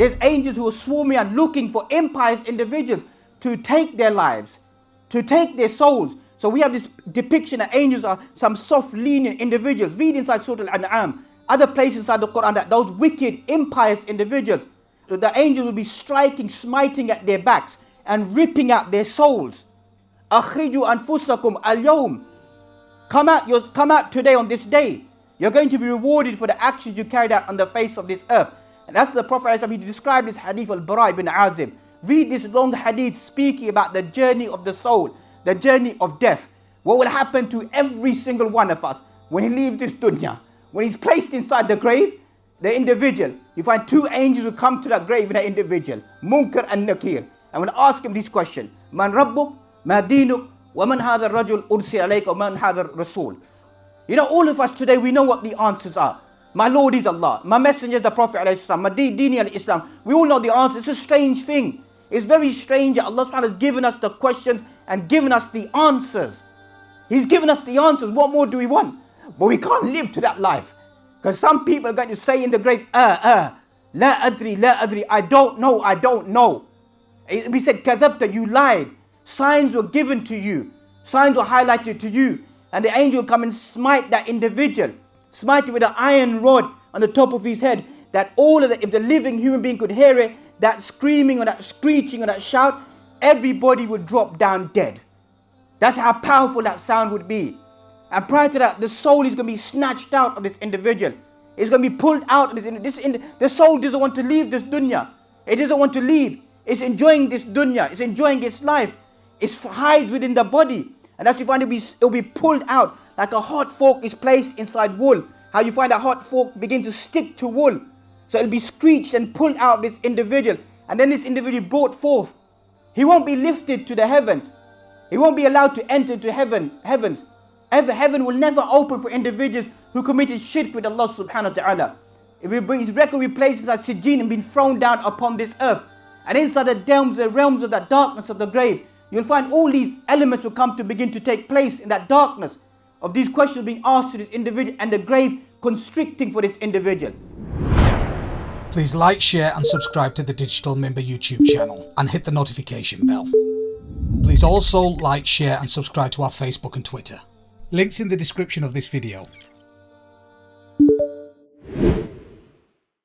There's angels who are swarming and looking for impious individuals to take their lives, to take their souls. So we have this depiction that angels are some soft, lenient individuals. Read inside Surah Al-An'am, other places inside the Quran, that those wicked, impious individuals, the angels will be striking, smiting at their backs and ripping out their souls. Akhriju anfusakum al-yawm. Come out today on this day. You're going to be rewarded for the actions you carried out on the face of this earth. And that's the Prophet ﷺ, he described this hadith al-Bara ibn Azib. Read this long hadith speaking about the journey of the soul, the journey of death. What will happen to every single one of us when he leaves this dunya? When he's placed inside the grave, the individual, you find two angels will come to that grave in that individual, Munkar and Nakir. And will ask him this question: Man Rabbuk, Ma Dinuk, wa man hadha rajul ursi alayka, wa man hadha rasul. You know, all of us today, we know what the answers are. My Lord is Allah. My messenger is the Prophet ﷺ. My dini al-Islam. We all know the answer. It's a strange thing. It's very strange that Allah subhanahu wa ta'ala has given us the questions and given us the answers. He's given us the answers. What more do we want? But we can't live to that life. Because some people are going to say in the grave, la adri, I don't know. We said, kadhabta, you lied. Signs were given to you. Signs were highlighted to you. And the angel will come and smite that individual. Smite it with an iron rod on the top of his head. That all of that, if the living human being could hear it, that screaming or that screeching or that shout, everybody would drop down dead. That's how powerful that sound would be. And prior to that, the soul is going to be snatched out of this individual. It's going to be pulled out of the soul doesn't want to leave this dunya. It doesn't want to leave. It's enjoying this dunya. It's enjoying its life. It hides within the body. And that's you find it'll be pulled out like a hot fork is placed inside wool. How you find a hot fork begin to stick to wool. So it'll be screeched and pulled out of this individual. And then this individual brought forth. He won't be lifted to the heavens. He won't be allowed to enter into heavens. Heaven will never open for individuals who committed shirk with Allah subhanahu wa ta'ala. His record will be placed inside Sijjin and been thrown down upon this earth. And inside the realms of that darkness of the grave, you'll find all these elements will come to begin to take place in that darkness of these questions being asked to this individual and the grave constricting for this individual. Please like, share and subscribe to the Digital Member YouTube channel and hit the notification bell. Please also like, share and subscribe to our Facebook and Twitter. Links in the description of this video.